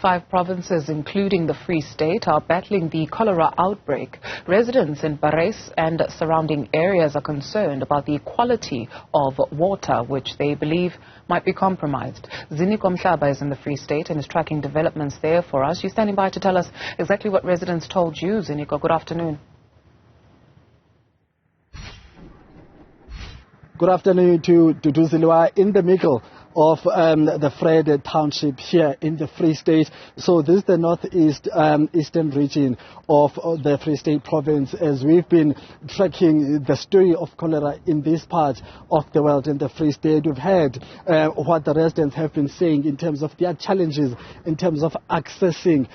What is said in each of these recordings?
5 provinces, including the Free State, are battling the cholera outbreak. Residents in Parys and surrounding areas are concerned about the quality of water, which they believe might be compromised. Ziniko Mhlaba is in the Free State and is tracking developments there for us. She's standing by to tell us exactly what residents told you. Ziniko, good afternoon. Good afternoon to Zilwa in the middle of the Fred Township here in the Free State. So this is the northeast eastern region of the Free State province, as we've been tracking the story of cholera in this part of the world in the Free State. We've heard what the residents have been saying in terms of their challenges in terms of accessing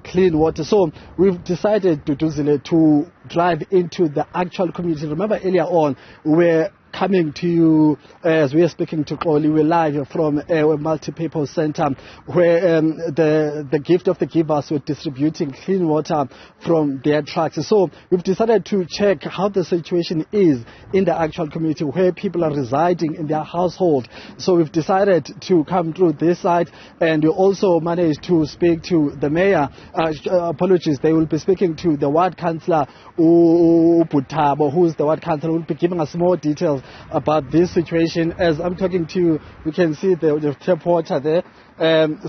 clean water. So we've decided to drive into the actual community. Remember earlier on we're coming to you as we are speaking to Oli. We're live from a multi-purpose center where the gift of the givers were distributing clean water from their trucks. So we've decided to check how the situation is in the actual community where people are residing in their household. So we've decided to come through this side, and we also managed to speak to the mayor. Apologies, they will be speaking to the ward councillor Butabo, who is the ward councillor, who will be giving us more details about this situation. As I'm talking to you, we can see the tap water there.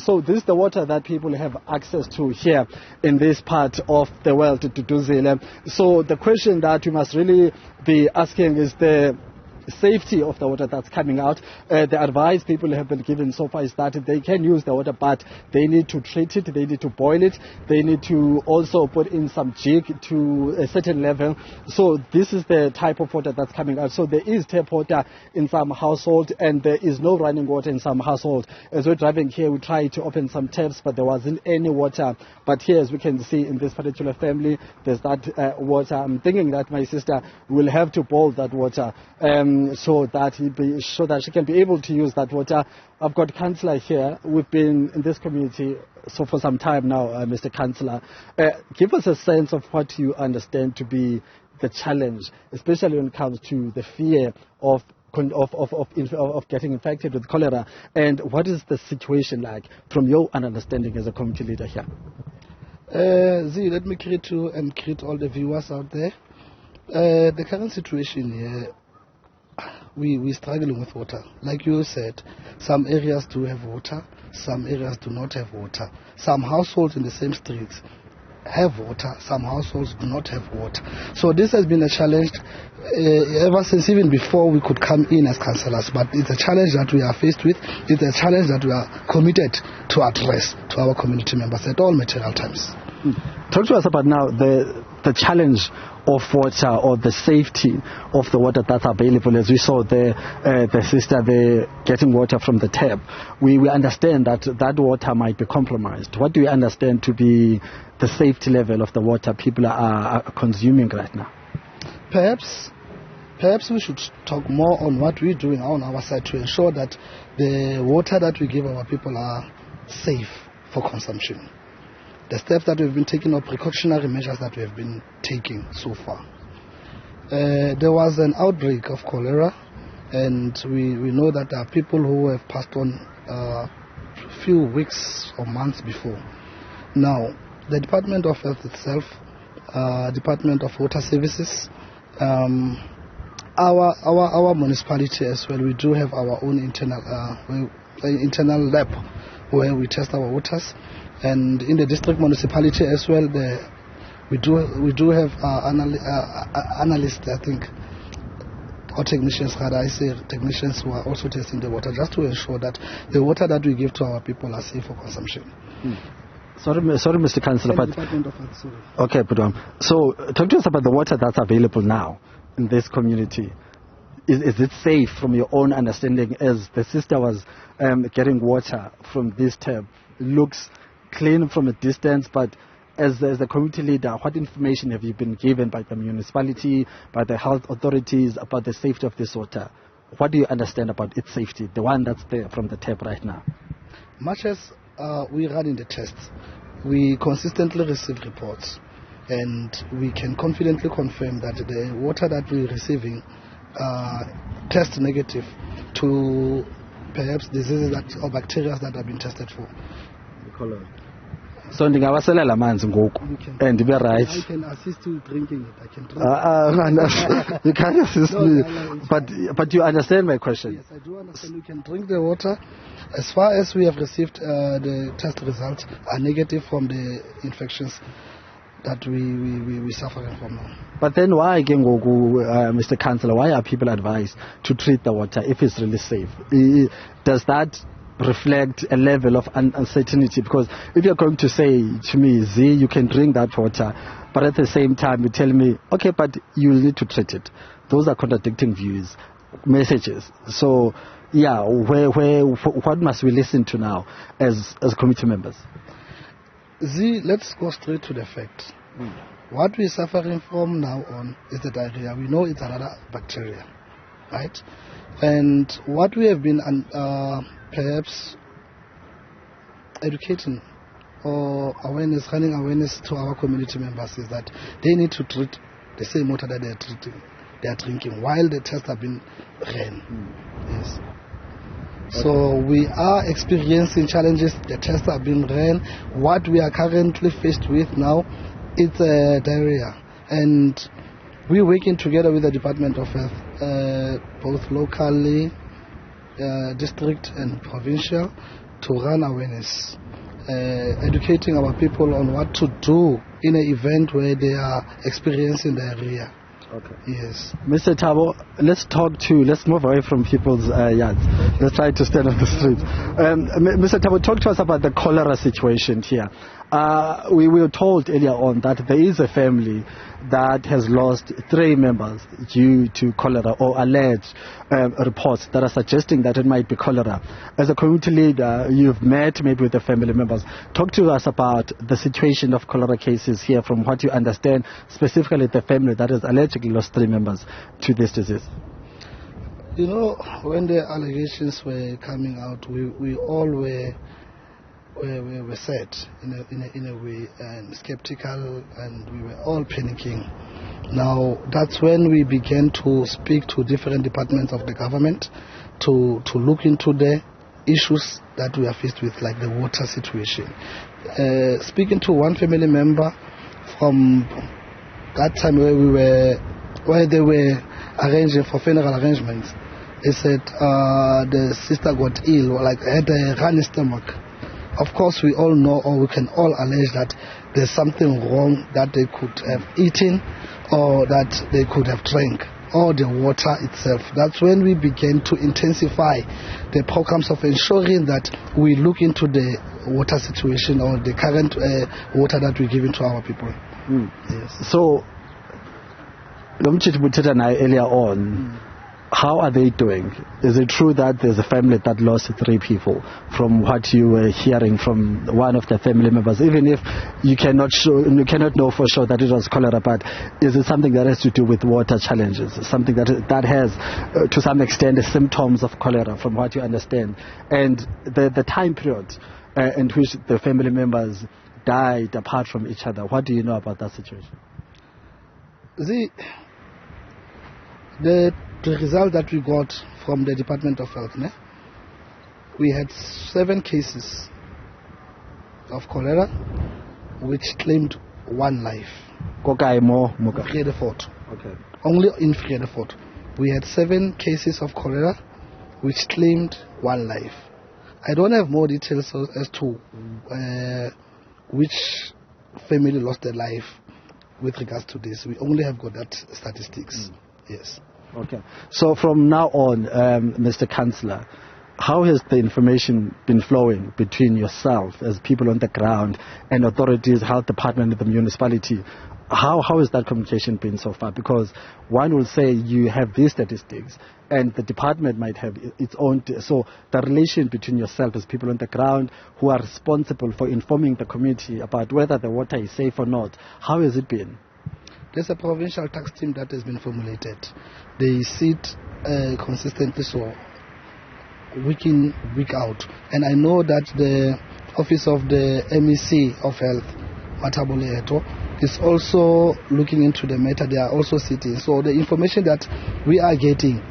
So this is the water that people have access to here in this part of the world, So the question that we must really be asking is the safety of the water that's coming out. The advice people have been given so far is that they can use the water, but they need to treat it, they need to boil it, they need to also put in some jig to a certain level. So this is the type of water that's coming out. So there is tap water in some household and there is no running water in some household. As we're driving here, we tried to open some taps, but there wasn't any water. But here, as we can see in this particular family, there's that water. I'm thinking that my sister will have to boil that water so that she can be able to use that water. I've got councillor here. We've been in this community for some time now, Mr. Councillor. Give us a sense of what you understand to be the challenge, especially when it comes to the fear of getting infected with cholera, and what is the situation like from your understanding as a community leader here? Let me greet you and greet all the viewers out there. The current situation here, we're struggling with water. Like you said, some areas do have water, some areas do not have water. Some households in the same streets have water, some households do not have water. So this has been a challenge ever since, even before we could come in as councillors. But it's a challenge that we are faced with. It's a challenge that we are committed to address to our community members at all material times. Talk to us about now the challenge of water, or the safety of the water that's available. As we saw the sister there getting water from the tap, we understand that water might be compromised. What do you understand to be the safety level of the water people are consuming right now? Perhaps we should talk more on what we're doing on our side to ensure that the water that we give our people are safe for consumption. The steps that we've been taking, or precautionary measures that we have been taking so far. There was an outbreak of cholera, and we know that there are people who have passed on a few weeks or months before. Now, the Department of Health itself, Department of Water Services, our municipality as well, we do have our own internal lab where we test our waters. And in the district municipality as well, we do have analysts, I think, or technicians, technicians who are also testing the water, just to ensure that the water that we give to our people are safe for consumption. Sorry, Mr. Councillor, but okay, but so talk to us about the water that's available now in this community. Is it safe from your own understanding? As the sister was getting water from this tap, it looks clean from a distance, but as a community leader, what information have you been given by the municipality, by the health authorities about the safety of this water? What do you understand about its safety, the one that's there from the tap right now? Much as we run in the tests, we consistently receive reports, and we can confidently confirm that the water that we're receiving tests negative to perhaps diseases or bacteria that have been tested for. So ndingawaselela amanzi ngoku and be right. I can assist you drinking it. I can drink You can't assist me. But you understand my question? Yes, I do understand. You can drink the water. As far as we have received the test results are negative from the infections that we suffering from now. But then why, Mr. Councillor, why are people advised to treat the water if it's really safe? Does that reflect a level of uncertainty? Because if you're going to say to me, Z, you can drink that water, but at the same time you tell me, okay, but you need to treat it. Those are contradicting views, messages. So, yeah, what must we listen to now as committee members? Z, let's go straight to the facts. What we're suffering from now on is the diarrhea. We know it's another bacteria, right? And what we have been perhaps educating or running awareness to our community members is that they need to treat the same water that they are drinking while the tests have been ran. Yes. So we are experiencing challenges. The tests have been ran. What we are currently faced with now, it's diarrhea, and we're working together with the Department of Health, both locally, district and provincial, to run awareness, educating our people on what to do in an event where they are experiencing diarrhea. Okay. Yes. Mr. Tabo, let's move away from people's yards. Let's try to stand on the street. Mr. Tabo, talk to us about the cholera situation here. We were told earlier on that there is a family that has lost 3 members due to cholera, or alleged reports that are suggesting that it might be cholera. As a community leader, you've met maybe with the family members. Talk to us about the situation of cholera cases here from what you understand, specifically the family that has allegedly lost 3 members to this disease. You know, when the allegations were coming out, we all were sad in a way, and skeptical, and we were all panicking. Now that's when we began to speak to different departments of the government to look into the issues that we are faced with, like the water situation. Speaking to one family member from that time where they were arranging for funeral arrangements, they said the sister got ill, or like had a runny stomach. Of course, we all know, or we can all allege that there's something wrong that they could have eaten, or that they could have drank, or the water itself. That's when we began to intensify the programs of ensuring that we look into the water situation, or the current water that we're giving to our people. Yes. So, earlier on, how are they doing? Is it true that there's a family that lost 3 people, from what you were hearing from one of the family members? Even if you cannot know for sure that it was cholera, but is it something that has to do with water challenges? Something that has, to some extent, the symptoms of cholera, from what you understand? And the time period in which the family members died apart from each other, what do you know about that situation? The result that we got from the Department of Health, we had 7 cases of cholera, which claimed 1 life. Vredefort. Okay. Only in Vredefort. We had 7 cases of cholera, which claimed 1 life. I don't have more details as to which family lost their life with regards to this. We only have got that statistics. Yes. Okay. So from now on, Mr. Councillor, how has the information been flowing between yourself as people on the ground and authorities, health department of the municipality? How has that communication been so far? Because one will say you have these statistics and the department might have its own. So the relation between yourself as people on the ground who are responsible for informing the community about whether the water is safe or not, how has it been? There's a provincial task team that has been formulated. They sit consistently, so week in, week out. And I know that the office of the MEC of Health, Mataboleto, is also looking into the matter. They are also sitting. So the information that we are getting,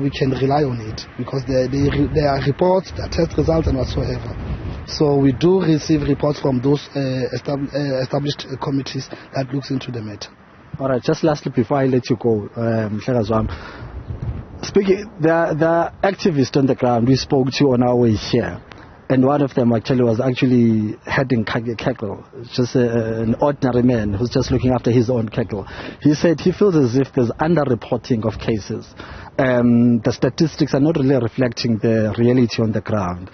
we can rely on it, because there are reports, there are test results and whatsoever. So we do receive reports from those established committees that looks into the matter. All right, just lastly, before I let you go, Mhlaba, speaking, the activists on the ground we spoke to on our way here, and one of them actually was actually heading cattle, just an ordinary man who's just looking after his own cattle. He said he feels as if there's under-reporting of cases. The statistics are not really reflecting the reality on the ground.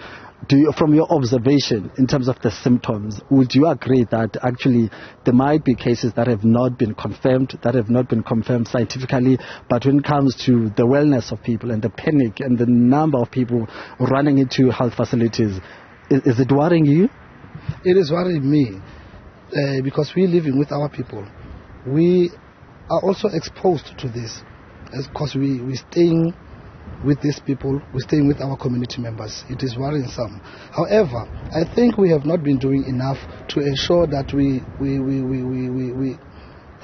From your observation in terms of the symptoms, would you agree that actually there might be cases that have not been confirmed, scientifically, but when it comes to the wellness of people and the panic and the number of people running into health facilities, is it worrying you? It is worrying me because we're living with our people. We are also exposed to this because we're staying with these people, we're staying with our community members. It is worrisome. However, I think we have not been doing enough to ensure that we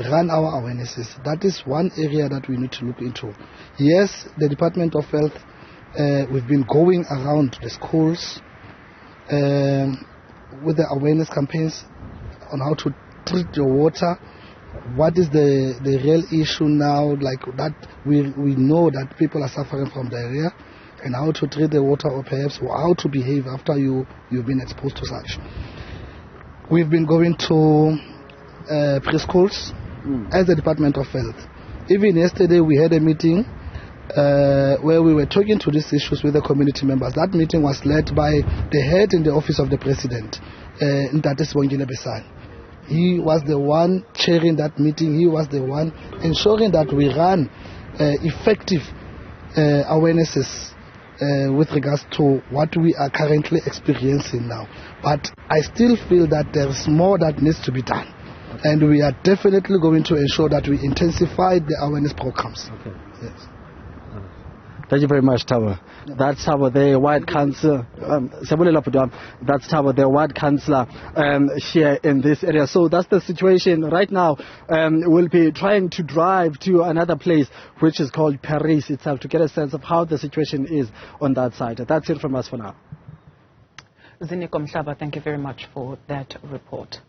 run our awarenesses. That is one area that we need to look into. Yes, the Department of Health, we've been going around the schools with the awareness campaigns on how to treat your water. What is the real issue now, like that we know that people are suffering from diarrhea, and how to treat the water, or perhaps how to behave after you've been exposed to such. We've been going to preschools as the Department of Health. Even yesterday we had a meeting where we were talking to these issues with the community members. That meeting was led by the head in the office of the president, Ntate Sibongile Besane. He was the one chairing that meeting. He was the one ensuring that we run effective awarenesses with regards to what we are currently experiencing now. But I still feel that there's more that needs to be done. And we are definitely going to ensure that we intensify the awareness programs. Okay. Yes. Thank you very much, Thabo. That's Thabo, the Ward Councillor. That's Thabo, the Ward Councillor here in this area. So that's the situation right now. We'll be trying to drive to another place, which is called Parys itself, to get a sense of how the situation is on that side. That's it from us for now. Ziniko, Mhlaba, thank you very much for that report.